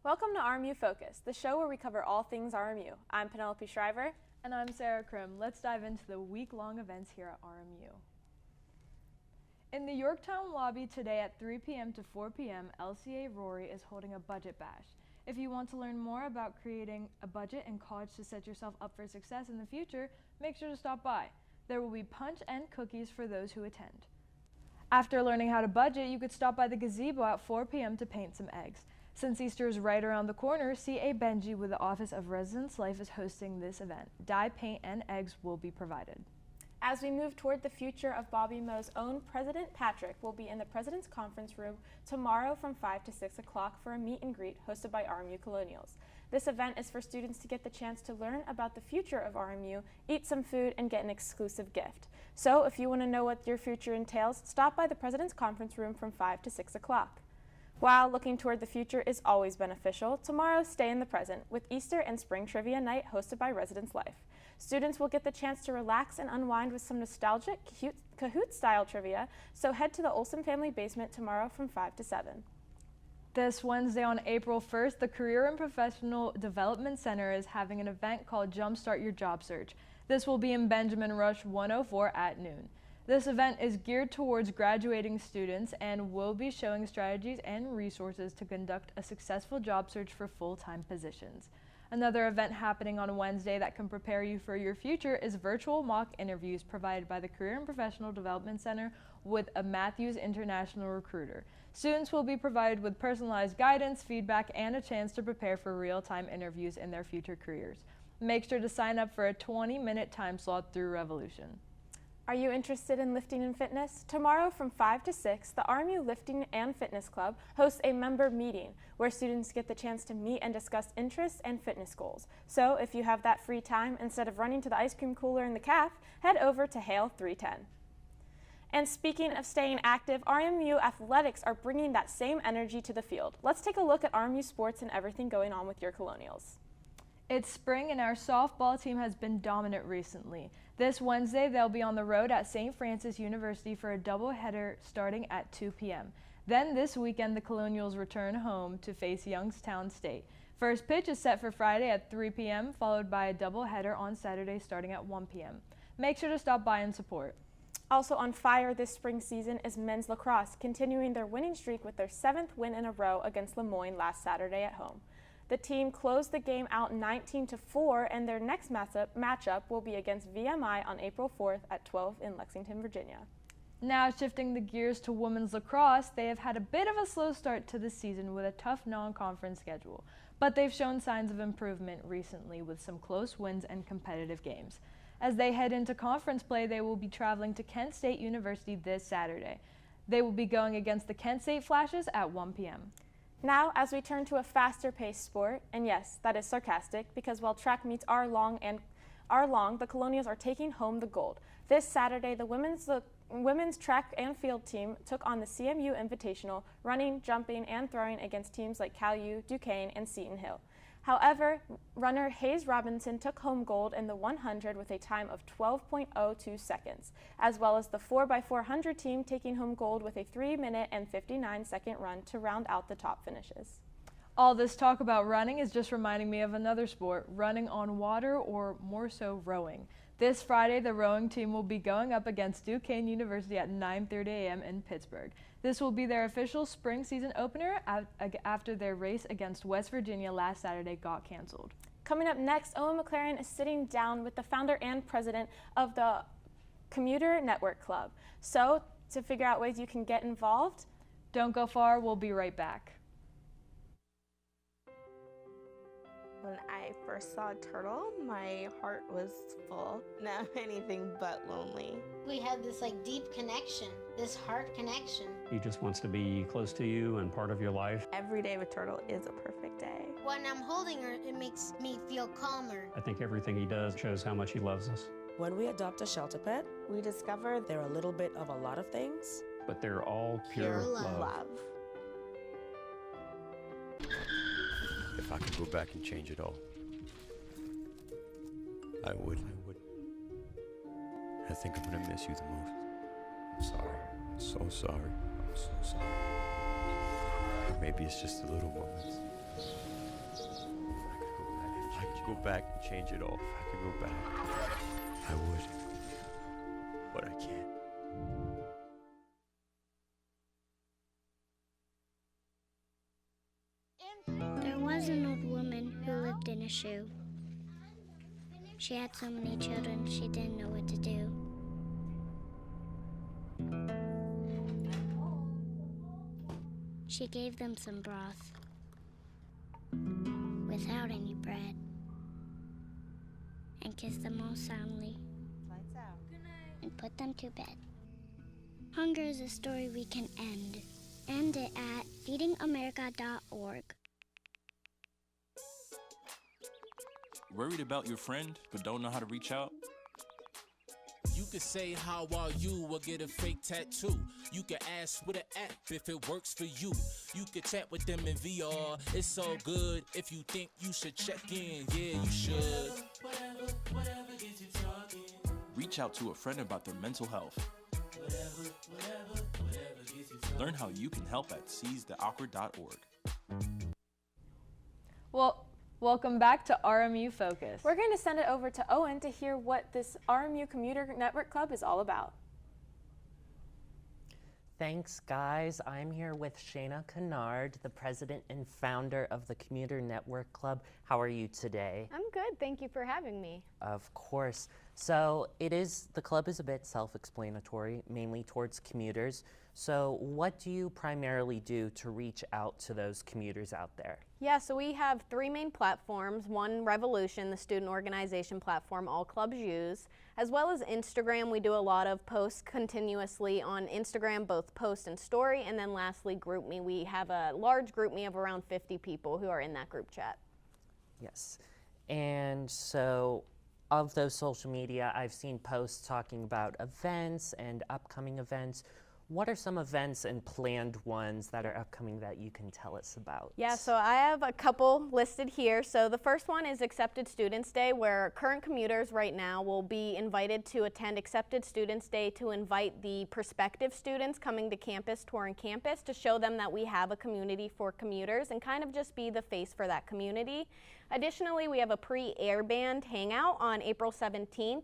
Welcome to RMU Focus, the show where we cover all things RMU. I'm Penelope Shriver. And I'm Sarah Krim. Let's dive into the week-long events here at RMU. In the Yorktown lobby today at 3 p.m. to 4 p.m., LCA Rory is holding a budget bash. If you want to learn more about creating a budget in college to set yourself up for success in the future, make sure to stop by. There will be punch and cookies for those who attend. After learning how to budget, you could stop by the gazebo at 4 p.m. to paint some eggs. Since Easter is right around the corner, C.A. Benji with the Office of Residence Life is hosting this event. Dye, paint, and eggs will be provided. As we move toward the future of Bobby Moe's own President Patrick will be in the President's Conference Room tomorrow from 5 to 6 o'clock for a meet and greet hosted by RMU Colonials. This event is for students to get the chance to learn about the future of RMU, eat some food, and get an exclusive gift. So if you want to know what your future entails, stop by the President's Conference Room from 5 to 6 o'clock. While looking toward the future is always beneficial, tomorrow stay in the present with Easter and Spring Trivia Night hosted by Residence Life. Students will get the chance to relax and unwind with some nostalgic Kahoot-style trivia, so head to the Olsen family basement tomorrow from 5 to 7. This Wednesday on April 1st, the Career and Professional Development Center is having an event called Jumpstart Your Job Search. This will be in Benjamin Rush 104 at noon. This event is geared towards graduating students and will be showing strategies and resources to conduct a successful job search for full-time positions. Another event happening on Wednesday that can prepare you for your future is virtual mock interviews provided by the Career and Professional Development Center with a Matthews International recruiter. Students will be provided with personalized guidance, feedback, and a chance to prepare for real-time interviews in their future careers. Make sure to sign up for a 20-minute time slot through Revolution. Are you interested in lifting and fitness? Tomorrow from 5 to 6, the RMU Lifting and Fitness Club hosts a member meeting where students get the chance to meet and discuss interests and fitness goals. So if you have that free time, instead of running to the ice cream cooler in the caf, head over to Hale 310. And speaking of staying active, RMU athletics are bringing that same energy to the field. Let's take a look at RMU sports and everything going on with your Colonials. It's spring and our softball team has been dominant recently. This Wednesday, they'll be on the road at St. Francis University for a doubleheader starting at 2 p.m. Then this weekend, the Colonials return home to face Youngstown State. First pitch is set for Friday at 3 p.m., followed by a doubleheader on Saturday starting at 1 p.m. Make sure to stop by and support. Also on fire this spring season is men's lacrosse, continuing their winning streak with their 7th win in a row against Lemoyne last Saturday at home. The team closed the game out 19-4, and their next matchup will be against VMI on April 4th at 12 in Lexington, Virginia. Now shifting the gears to women's lacrosse, they have had a bit of a slow start to the season with a tough non-conference schedule, but they've shown signs of improvement recently with some close wins and competitive games. As they head into conference play, they will be traveling to Kent State University this Saturday. They will be going against the Kent State Flashes at 1 p.m. Now, as we turn to a faster-paced sport, and yes, that is sarcastic, because while track meets are long, the Colonials are taking home the gold. This Saturday, the women's track and field team took on the CMU Invitational, running, jumping, and throwing against teams like Cal U, Duquesne, and Seton Hill. However, runner Hayes Robinson took home gold in the 100 with a time of 12.02 seconds, as well as the 4x400 team taking home gold with a 3-minute and 59-second run to round out the top finishes. All this talk about running is just reminding me of another sport, running on water, or more so rowing. This Friday, the rowing team will be going up against Duquesne University at 9:30 a.m. in Pittsburgh. This will be their official spring season opener after their race against West Virginia last Saturday got canceled. Coming up next, Owen McLaren is sitting down with the founder and president of the Commuter Network Club. So, to figure out ways you can get involved, don't go far, we'll be right back. When I first saw Turtle, my heart was full. Now anything but lonely. We had this deep connection, this heart connection. He just wants to be close to you and part of your life. Every day with Turtle is a perfect day. When I'm holding her, it makes me feel calmer. I think everything he does shows how much he loves us. When we adopt a shelter pet, we discover they're a little bit of a lot of things, but they're all pure love. If I could go back and change it all, I would. I think I'm gonna miss you the most. I'm sorry. I'm so sorry. I'm so sorry. Maybe it's just the little moments. If I could go back and change it all, if I could go back, I would. But I can't. There was an old woman who lived in a shoe. She had so many children, she didn't know what to do. She gave them some broth without any bread and kissed them all soundly and put them to bed. Hunger is a story we can end. End it at feedingamerica.org. Worried about your friend, but don't know how to reach out? You could say, how are you, or get a fake tattoo. You could ask with an app if it works for you. You could chat with them in VR, it's so good. If you think you should check in, yeah, you should. Whatever gets you talking. Reach out to a friend about their mental health. Whatever gets you talking. Learn how you can help at seizetheawkward.org. Well, welcome back to RMU Focus. We're going to send it over to Owen to hear what this RMU Commuter Network Club is all about. Thanks, guys. I'm here with Shayna Kennard, the president and founder of the Commuter Network Club. How are you today? I'm good. Thank you for having me. Of course. So the club is a bit self-explanatory, mainly towards commuters. So what do you primarily do to reach out to those commuters out there? Yeah, so we have three main platforms. One, Revolution, the student organization platform all clubs use, as well as Instagram. We do a lot of posts continuously on Instagram, both post and story, and then lastly, GroupMe. We have a large GroupMe of around 50 people who are in that group chat. Yes. And so of those social media, I've seen posts talking about events and upcoming events. What are some events and planned ones that are upcoming that you can tell us about? Yeah, so I have a couple listed here. So the first one is Accepted Students Day, where current commuters right now will be invited to attend Accepted Students Day to invite the prospective students coming to campus, touring campus, to show them that we have a community for commuters and kind of just be the face for that community. Additionally, we have a pre-air band hangout on April 17th.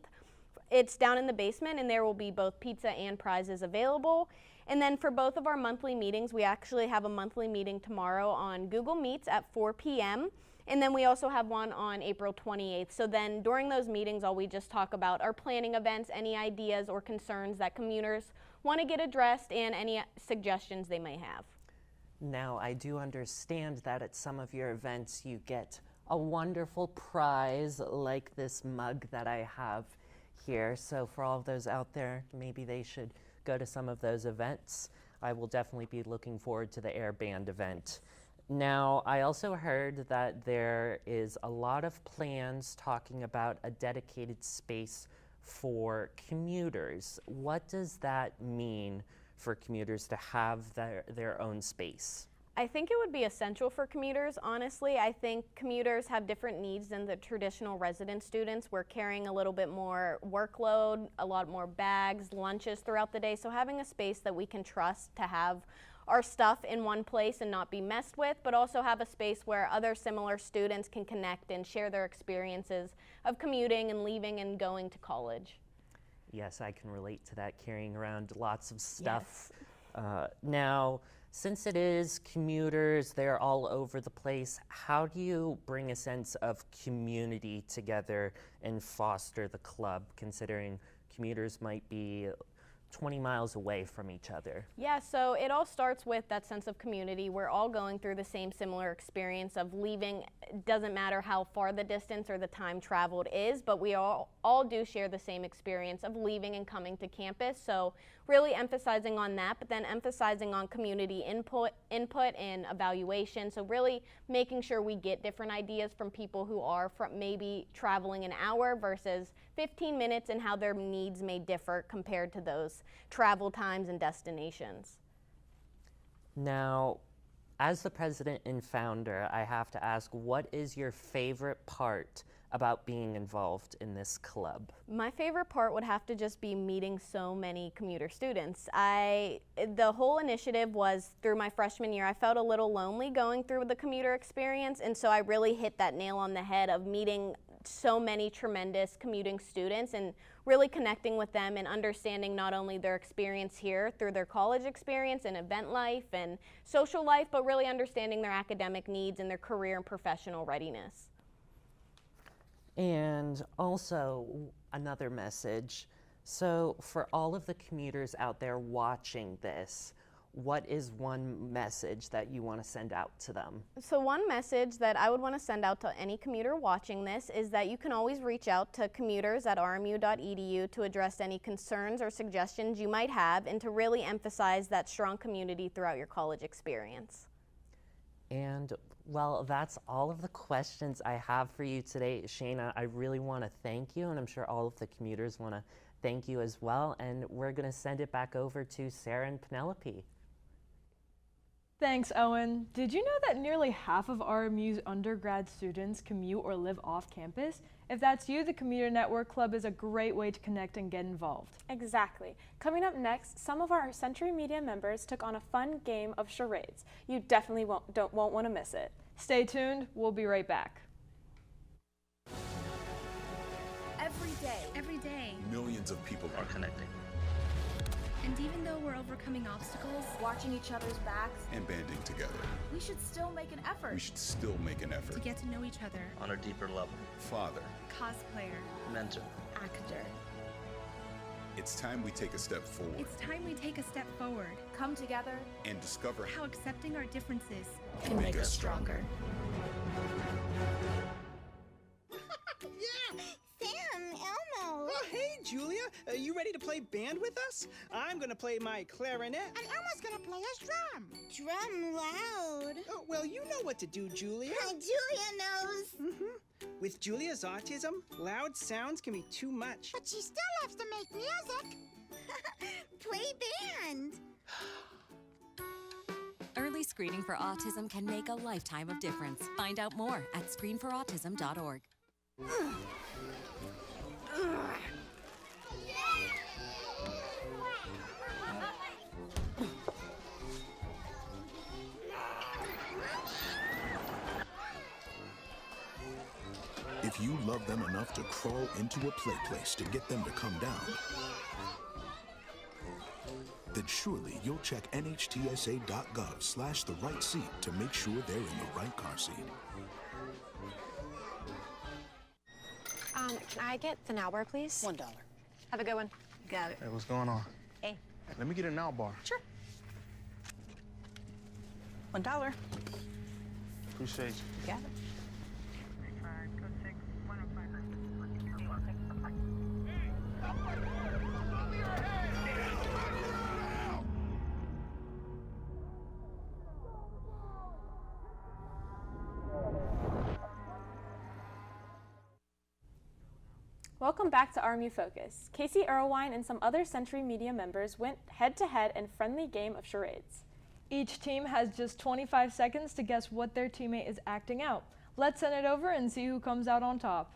It's down in the basement, and there will be both pizza and prizes available. And then for both of our monthly meetings, we actually have a monthly meeting tomorrow on Google Meets at 4 p.m. And then we also have one on April 28th. So then during those meetings, all we just talk about are planning events, any ideas or concerns that commuters want to get addressed, and any suggestions they may have. Now, I do understand that at some of your events you get a wonderful prize like this mug that I have here. So for all of those out there, maybe they should go to some of those events. I will definitely be looking forward to the Air Band event. Now, I also heard that there is a lot of plans talking about a dedicated space for commuters. What does that mean for commuters to have their own space? I think it would be essential for commuters, honestly. I think commuters have different needs than the traditional resident students. We're carrying a little bit more workload, a lot more bags, lunches throughout the day, so having a space that we can trust to have our stuff in one place and not be messed with, but also have a space where other similar students can connect and share their experiences of commuting and leaving and going to college. Yes, I can relate to that, carrying around lots of stuff. Yes. Now, since it is commuters, they're all over the place, how do you bring a sense of community together and foster the club, considering commuters might be 20 miles away from each other? Yeah, so it all starts with that sense of community. We're all going through the same similar experience of leaving. It doesn't matter how far the distance or the time traveled is, but we all do share the same experience of leaving and coming to campus. So really emphasizing on that, but then emphasizing on community input and evaluation. So really making sure we get different ideas from people who are from maybe traveling an hour versus 15 minutes, and how their needs may differ compared to those travel times and destinations. Now, as the president and founder, I have to ask, what is your favorite part about being involved in this club? My favorite part would have to just be meeting so many commuter students. The whole initiative was through my freshman year. I felt a little lonely going through the commuter experience, and so I really hit that nail on the head of meeting so many tremendous commuting students and really connecting with them and understanding not only their experience here through their college experience and event life and social life, but really understanding their academic needs and their career and professional readiness. And also another message. So for all of the commuters out there watching this, what is one message that you want to send out to them? So one message that I would want to send out to any commuter watching this is that you can always reach out to commuters@rmu.edu to address any concerns or suggestions you might have and to really emphasize that strong community throughout your college experience. And well, that's all of the questions I have for you today. Shayna, I really want to thank you, and I'm sure all of the commuters want to thank you as well. And we're going to send it back over to Sarah and Penelope. Thanks, Owen. Did you know that nearly half of RMU's undergrad students commute or live off campus? If that's you, the Commuter Network Club is a great way to connect and get involved. Exactly. Coming up next, some of our Century Media members took on a fun game of charades. You definitely won't want to miss it. Stay tuned. We'll be right back. Every day, millions of people are connecting. And even though we're overcoming obstacles, watching each other's backs, and banding together, we should still make an effort. To get to know each other on a deeper level. Father, cosplayer, mentor, actor. It's time we take a step forward. It's time we take a step forward. Come together and discover how accepting our differences can make us stronger. Yeah! Sam, Elmo! Oh, hey, Julia! You ready to play band with us? I'm gonna play my clarinet. And Elmo's gonna play his drum. Drum loud. Oh, well, you know what to do, Julia. Julia knows. With Julia's autism, loud sounds can be too much. But she still loves to make music. Play band. Early screening for autism can make a lifetime of difference. Find out more at screenforautism.org. If you love them enough to crawl into a play place to get them to come down, then surely you'll check nhtsa.gov/the-right seat to make sure they're in the right car seat. Can I get the now bar, please? $1. Have a good one. Got it. Hey, what's going on? Hey. Let me get a now bar. Sure. $1. Appreciate you. Got it. Welcome back to RMU Focus. Casey Irwine and some other Century Media members went head-to-head in a friendly game of charades. Each team has just 25 seconds to guess what their teammate is acting out. Let's send it over and see who comes out on top.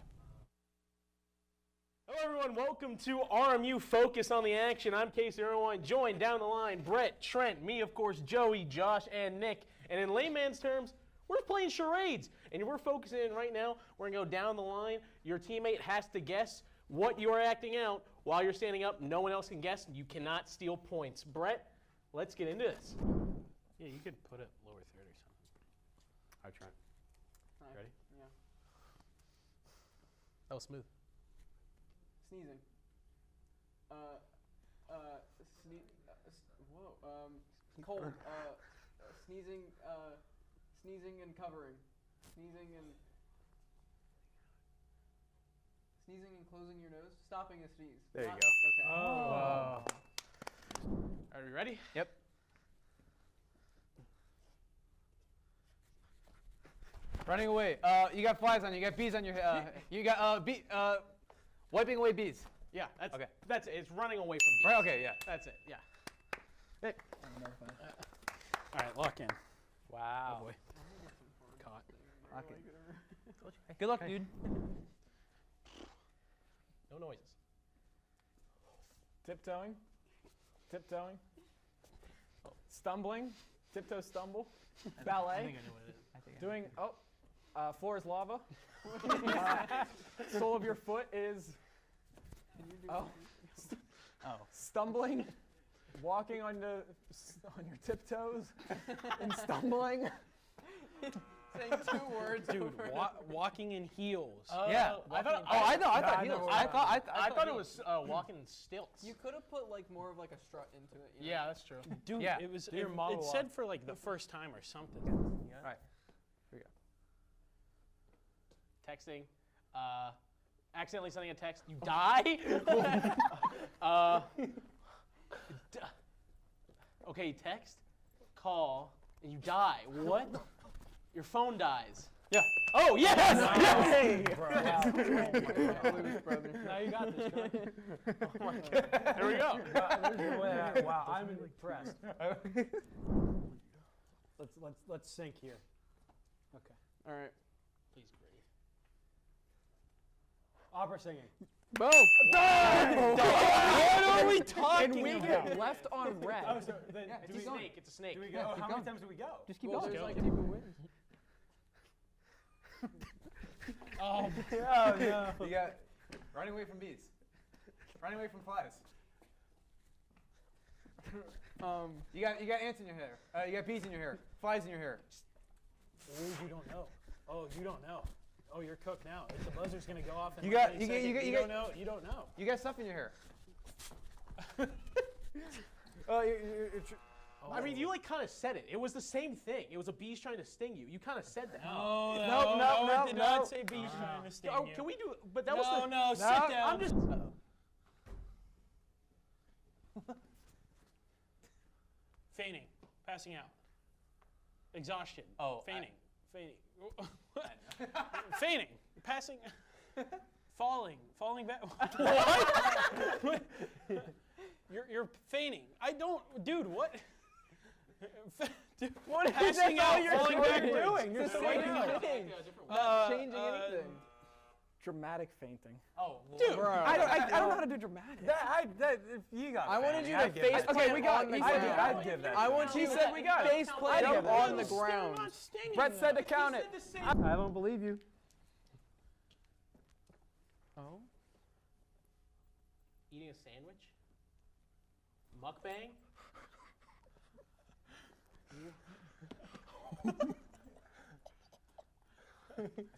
Hello everyone, welcome to RMU Focus on the Action. I'm Casey Irwine, joined down the line Brett, Trent, me of course, Joey, Josh, and Nick. And in layman's terms, we're playing charades. And we're focusing in right now, we're gonna go down the line. Your teammate has to guess what you are acting out while you're standing up. No one else can guess, you cannot steal points. Brett, let's get into this. Yeah, you could put it lower third or something. All right, Trent. Ready? Yeah. That was smooth. Sneezing. Cold. Sneezing. Sneezing and covering. Sneezing and closing your nose. Stopping a sneeze. There you go. Okay. Oh. Are we ready? Yep. Running away. You got flies on you. You got bees on your head. You got wiping away bees. Yeah, that's okay. That's it. It's running away from bees. Right. Okay. Yeah. That's it. Yeah. Hey. All right, lock in. Wow. Oh boy. Caught. Lock it. Good luck, dude. No noises. Tiptoeing. Tiptoeing. Stumbling. Tiptoe stumble. Ballet. I think I know what it is. Doing, floor is lava. Sole of your foot is, stumbling. Walking on your tiptoes and stumbling. Saying 2 words. Dude, walking in heels. Yeah. I thought heels. I thought it was walking in stilts. You could have put like more of like a strut into it. You know? Yeah, that's true. Dude, Yeah, it was. do your It monologue. said for like the first time or something. All right. Here we go. Texting. Accidentally sending a text. You die. Okay, text, call, and you die. What? Your phone dies. Yeah. Oh yes! Hey! Now you got this, John. Oh my God. There we go. Wow, I'm impressed. Let's sync here. Okay. All right. Please breathe. Opera singing. Boom! What are we talking And we about? get left on red. Oh, so then It's a snake. It's a snake. do we go? How many times do we go? Just keep Well, going. just Like, go. keep it wins. Oh, Oh no. You got running away from bees. Running away from flies. You got ants in your hair. You got bees in your hair. Flies in your hair. Oh, you don't know. Oh, you don't know. Oh, you're cooked now. If the buzzer's gonna go off in You like got- 30 you got- seconds, you got- you you don't got- know. You don't know. You got stuff in your hair. Oh, I mean, you like kind of said it. It was the same thing. It was a bee's trying to sting you. You kind of said that. No, no, I did no. not say bees trying to sting Oh, you. can we do? But that was the. No, sit down. I'm just. Feigning, passing out, exhaustion. Oh, feigning. Feigning, passing, falling back. What? You're feigning. I don't, dude. What? Dude, What is passing that all out, you're falling doing? backwards. You're It's the so same right. thing. Not changing anything. Dramatic fainting. Oh, Dude, I don't know how to do dramatic. If you got. I wanted you to I'd give face that. plant on the ground. I'd give that. I want you to face plant on the ground. Brett said to count it. I don't believe you. Oh. Eating a sandwich. Mukbang.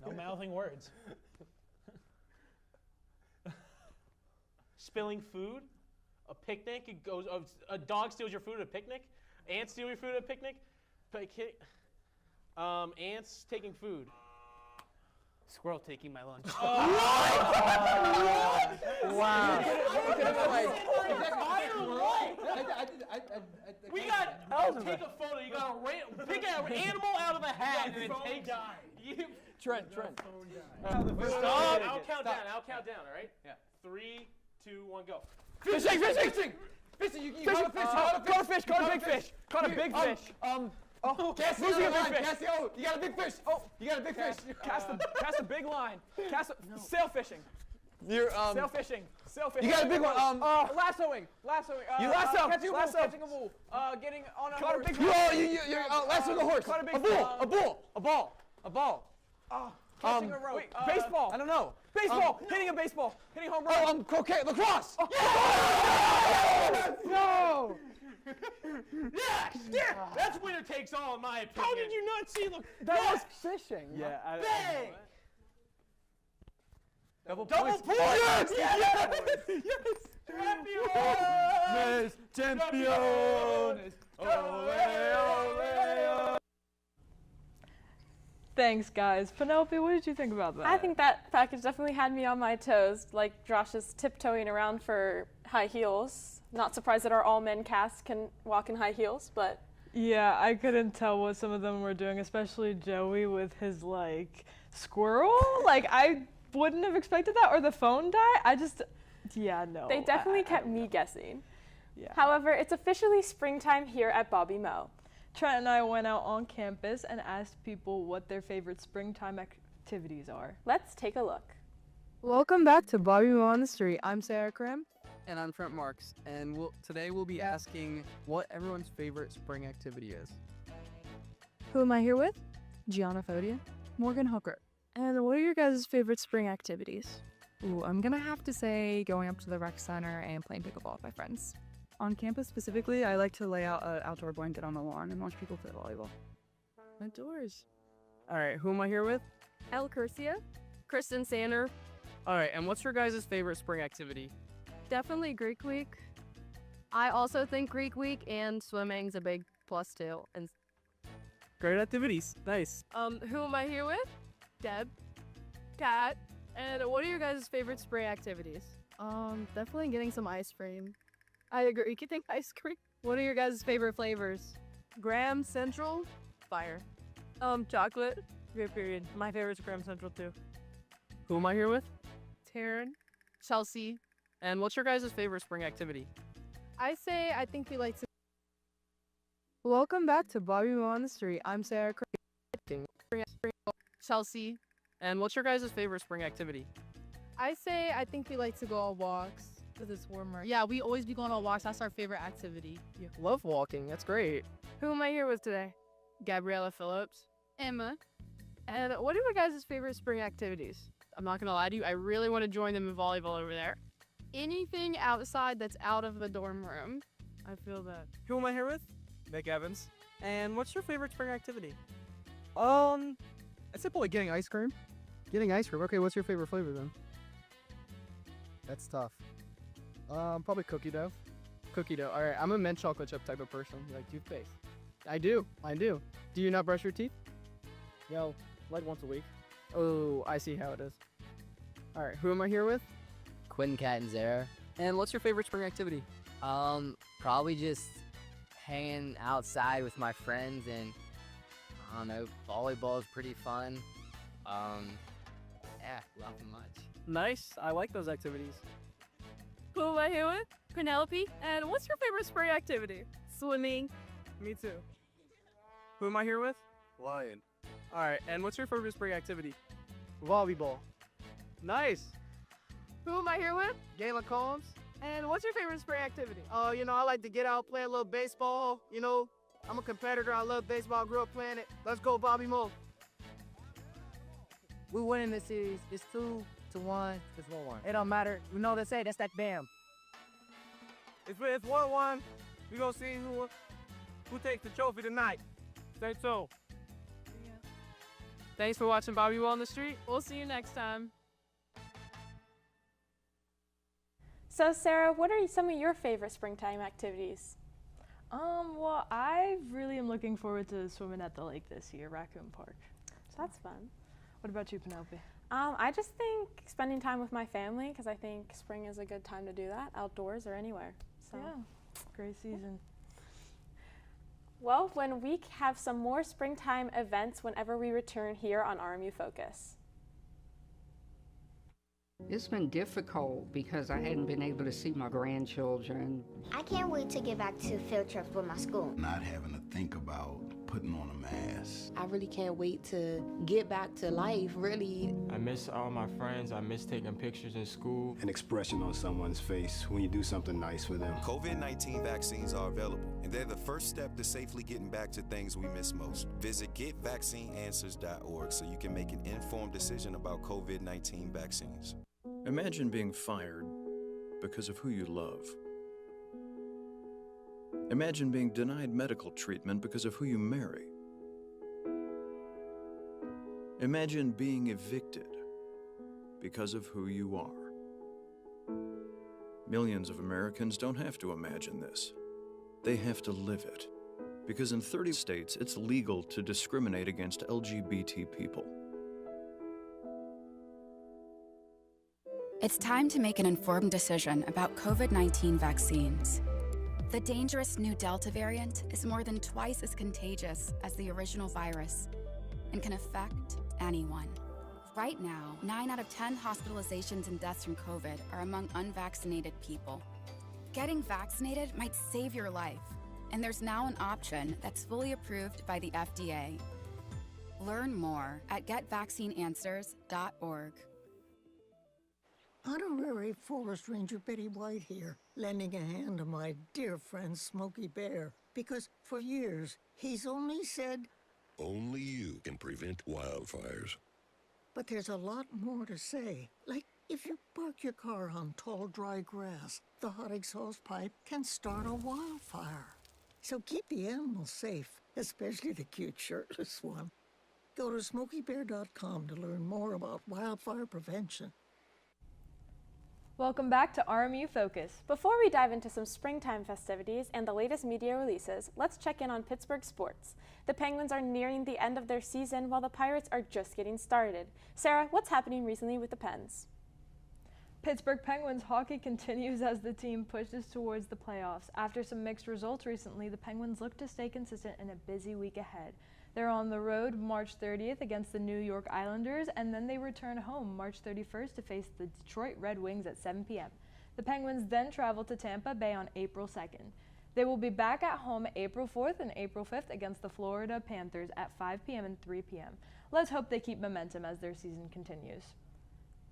No mouthing words. Spilling food. A picnic. It goes. A dog steals your food at a picnic. Ants steal your food at a picnic. Ants taking food. Squirrel taking my lunch. Wow. We got. Take a photo. You got to pick an animal out of the hat and then take. Trent. Stop. I'll count down. I'll count down. All right. Yeah. 3, 2, 1, go. Fishing. You caught a fish. Caught a fish. Caught a big fish. Caught a big fish. Cassie, Losing a big fish. Cassie, you got a big fish. You got a big fish. Cast a big line. Sail fishing. You're Sail fishing. You got a big one. Lassoing. You lasso. Catching a Lasso. bull. Catching a bull. Getting on a Caught horse. a big fish. You're lassoing a horse. Caught a big A ball. Catching a rope. Baseball. I don't know. Baseball. Hitting a baseball. Hitting home run. Croquet, lacrosse. No. Yes! Yeah! That's winner takes all in my opinion. How did you not see the? That was fishing. Yeah. Bang! Double Double points. points! Yes! Champions! Thanks, guys. Penelope, what did you think about that? I think that package definitely had me on my toes, like Josh is tiptoeing around for high heels. Not surprised that our all-men cast can walk in high heels, but... Yeah, I couldn't tell what some of them were doing, especially Joey with his, like, squirrel. Like, I wouldn't have expected that, or the phone die. Yeah, no. They definitely kept me guessing. Yeah. However, it's officially springtime here at Bobby Mo. Trent and I went out on campus and asked people what their favorite springtime activities are. Let's take a look. Welcome back to Bobby Mo on the Street. I'm Sarah Krim. And I'm Trent Marks, and today we'll be asking what everyone's favorite spring activity is. Who am I here with? Gianna Fodia. Morgan Hooker. And what are your guys' favorite spring activities? Ooh, I'm gonna have to say going up to the rec center and playing pickleball with my friends. On campus specifically, I like to lay out an outdoor blanket on the lawn and watch people play volleyball. Outdoors. All right, who am I here with? El Curcia, Kristen Sander. All right, and what's your guys' favorite spring activity? Definitely Greek Week. I also think Greek Week and swimming's a big plus too. And Great activities. Nice. who am I here with? Deb, Kat, and what are your guys' favorite spring activities? Definitely getting some ice cream. I agree, getting ice cream. What are your guys' favorite flavors? Graham Central, Fire. chocolate. Great period. My favorite's Graham Central too. Who am I here with? Taryn, Chelsea. And what's your guys' favorite spring activity? I think we like to. Welcome back to Bobby Mo on the Street. I'm Sarah Krim. Chelsea. And what's your guys' favorite spring activity? I think we like to go on walks because it's warmer. Yeah, we always be going on walks. That's our favorite activity. Yeah. Love walking. That's great. Who am I here with today? Gabriella Phillips. Emma. And what are your guys' favorite spring activities? I'm not gonna lie to you, I really want to join them in volleyball over there. Anything outside that's out of the dorm room. I feel that. Who am I here with? Nick Evans. And what's your favorite spring activity? I'd say probably getting ice cream. Getting ice cream. Okay, what's your favorite flavor then? That's tough. Probably cookie dough. Cookie dough. All right, I'm a mint chocolate chip type of person. You like toothpaste? I do. Do you not brush your teeth? Yo, like once a week. Oh, I see how it is. All right, who am I here with? Quinn, Kat, and Zara. And what's your favorite spring activity? Probably just hanging outside with my friends, and I don't know, volleyball is pretty fun. Yeah, nothing much. Nice. I like those activities. Who am I here with? Penelope. And what's your favorite spring activity? Swimming. Me too. Who am I here with? Lion. All right, and what's your favorite spring activity? Volleyball. Nice. Who am I here with? Gayla Combs. And what's your favorite spring activity? I like to get out, play a little baseball. I'm a competitor. I love baseball. Grew up playing it. Let's go, Bobby Mo. We're winning this series. It's 2-1. It's 1-1. It don't matter. We know they say that's that bam. It's 1-1. We gonna see who takes the trophy tonight. Stay tuned. Thanks for watching Bobby Mo on the Street. We'll see you next time. So, Sarah, what are some of your favorite springtime activities? Well, I really am looking forward to swimming at the lake this year, Raccoon Park. So that's fun. What about you, Penelope? I just think spending time with my family, because I think spring is a good time to do that, outdoors or anywhere. So. Yeah, great season. Well, when we have some more springtime events whenever we return here on RMU Focus. It's been difficult because I hadn't been able to see my grandchildren. I can't wait to get back to field trips with my school. Not having to think about putting on a mask. I really can't wait to get back to life, really. I miss all my friends. I miss taking pictures in school. An expression on someone's face when you do something nice for them. COVID-19 vaccines are available, and they're the first step to safely getting back to things we miss most. Visit getvaccineanswers.org so you can make an informed decision about COVID-19 vaccines. Imagine being fired because of who you love. Imagine being denied medical treatment because of who you marry. Imagine being evicted because of who you are. Millions of Americans don't have to imagine this. They have to live it. Because in 30 states, it's legal to discriminate against LGBT people. It's time to make an informed decision about COVID-19 vaccines. The dangerous new Delta variant is more than twice as contagious as the original virus and can affect anyone. Right now, 9 out of 10 hospitalizations and deaths from COVID are among unvaccinated people. Getting vaccinated might save your life, and there's now an option that's fully approved by the FDA. Learn more at getvaccineanswers.org. Honorary Forest Ranger Betty White here, lending a hand to my dear friend Smokey Bear, because for years he's only said, only you can prevent wildfires. But there's a lot more to say. Like, if you park your car on tall, dry grass, the hot exhaust pipe can start a wildfire. So keep the animals safe, especially the cute shirtless one. Go to SmokeyBear.com to learn more about wildfire prevention. Welcome back to RMU Focus. Before we dive into some springtime festivities and the latest media releases, let's check in on Pittsburgh sports. The Penguins are nearing the end of their season while the Pirates are just getting started. Sarah, what's happening recently with the Pens? Pittsburgh Penguins hockey continues as the team pushes towards the playoffs. After some mixed results recently, the Penguins look to stay consistent in a busy week ahead. They're on the road March 30th against the New York Islanders, and then they return home March 31st to face the Detroit Red Wings at 7 p.m. The Penguins then travel to Tampa Bay on April 2nd. They will be back at home April 4th and April 5th against the Florida Panthers at 5 p.m. and 3 p.m. Let's hope they keep momentum as their season continues.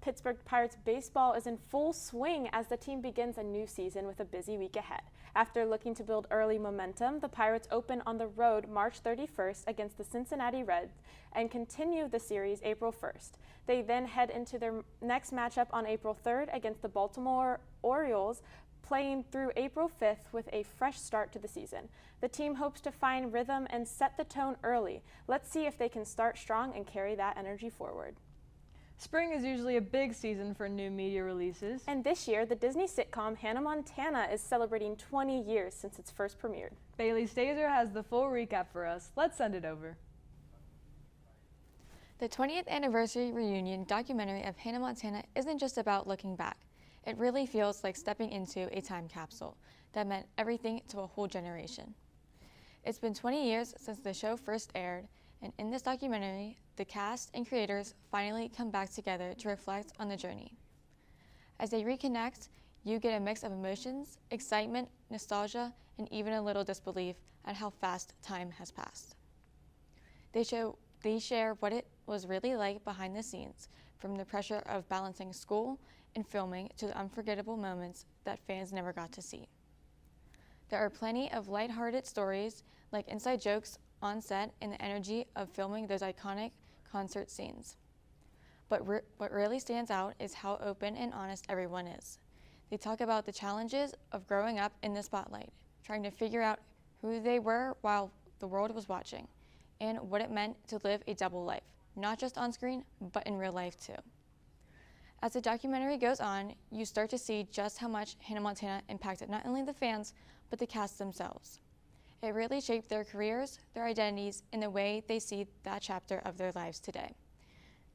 Pittsburgh Pirates baseball is in full swing as the team begins a new season with a busy week ahead. After looking to build early momentum, the Pirates open on the road March 31st against the Cincinnati Reds and continue the series April 1st. They then head into their next matchup on April 3rd against the Baltimore Orioles, playing through April 5th with a fresh start to the season. The team hopes to find rhythm and set the tone early. Let's see if they can start strong and carry that energy forward. Spring is usually a big season for new media releases. And this year, the Disney sitcom Hannah Montana is celebrating 20 years since its first premiered. Bailey Stazer has the full recap for us. Let's send it over. The 20th anniversary reunion documentary of Hannah Montana isn't just about looking back. It really feels like stepping into a time capsule that meant everything to a whole generation. It's been 20 years since the show first aired, and in this documentary, the cast and creators finally come back together to reflect on the journey. As they reconnect, you get a mix of emotions, excitement, nostalgia, and even a little disbelief at how fast time has passed. They share what it was really like behind the scenes, from the pressure of balancing school and filming to the unforgettable moments that fans never got to see. There are plenty of lighthearted stories, like inside jokes on set and the energy of filming those iconic concert scenes. But what really stands out is how open and honest everyone is. They talk about the challenges of growing up in the spotlight, trying to figure out who they were while the world was watching, and what it meant to live a double life, not just on screen, but in real life too. As the documentary goes on, you start to see just how much Hannah Montana impacted not only the fans, but the cast themselves. It really shaped their careers, their identities, and the way they see that chapter of their lives today.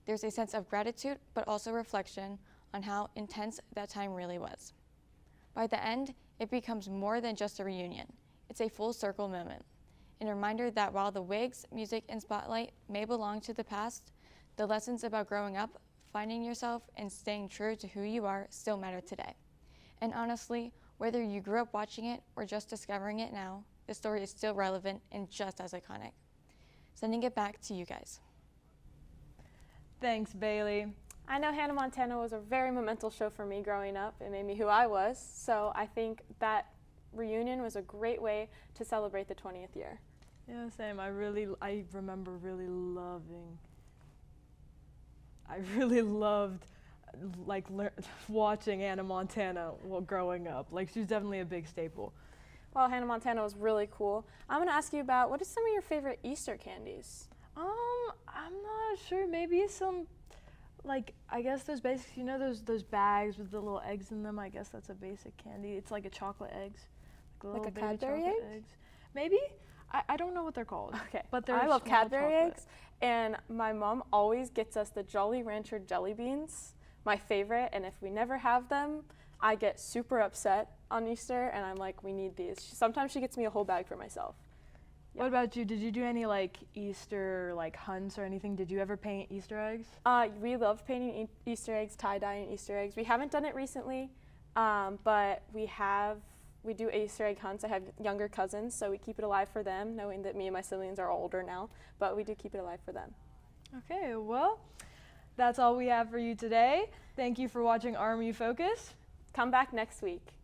There's a sense of gratitude, but also reflection on how intense that time really was. By the end, it becomes more than just a reunion. It's a full circle moment, and a reminder that while the wigs, music, and spotlight may belong to the past, the lessons about growing up, finding yourself, and staying true to who you are still matter today. And honestly, whether you grew up watching it or just discovering it now, the story is still relevant and just as iconic. Sending it back to you guys. Thanks, Bailey. I know Hannah Montana was a very monumental show for me growing up. It made me who I was, so I think that reunion was a great way to celebrate the 20th year. Yeah, same. I remember really loving. I really loved watching Hannah Montana while growing up. Like, she was definitely a big staple. Well, Hannah Montana was really cool. I'm going to ask you about, what are some of your favorite Easter candies? I'm not sure. Maybe some, like, I guess those basics, you know, those bags with the little eggs in them. I guess that's a basic candy. It's like a chocolate eggs. Like a Cadbury egg? Eggs. Maybe? I don't know what they're called. Okay. But they're I love Cadbury chocolate eggs, and my mom always gets us the Jolly Rancher jelly beans, my favorite, and if we never have them, I get super upset on Easter, and I'm like, we need these. Sometimes she gets me a whole bag for myself. Yeah. What about you? Did you do any like Easter hunts or anything? Did you ever paint Easter eggs? We love painting Easter eggs, tie-dyeing Easter eggs. We haven't done it recently, but we do Easter egg hunts. I have younger cousins, so we keep it alive for them, knowing that me and my siblings are older now, but we do keep it alive for them. Okay, well, That's all we have for you today. Thank you for watching RMU Focus. Come back next week.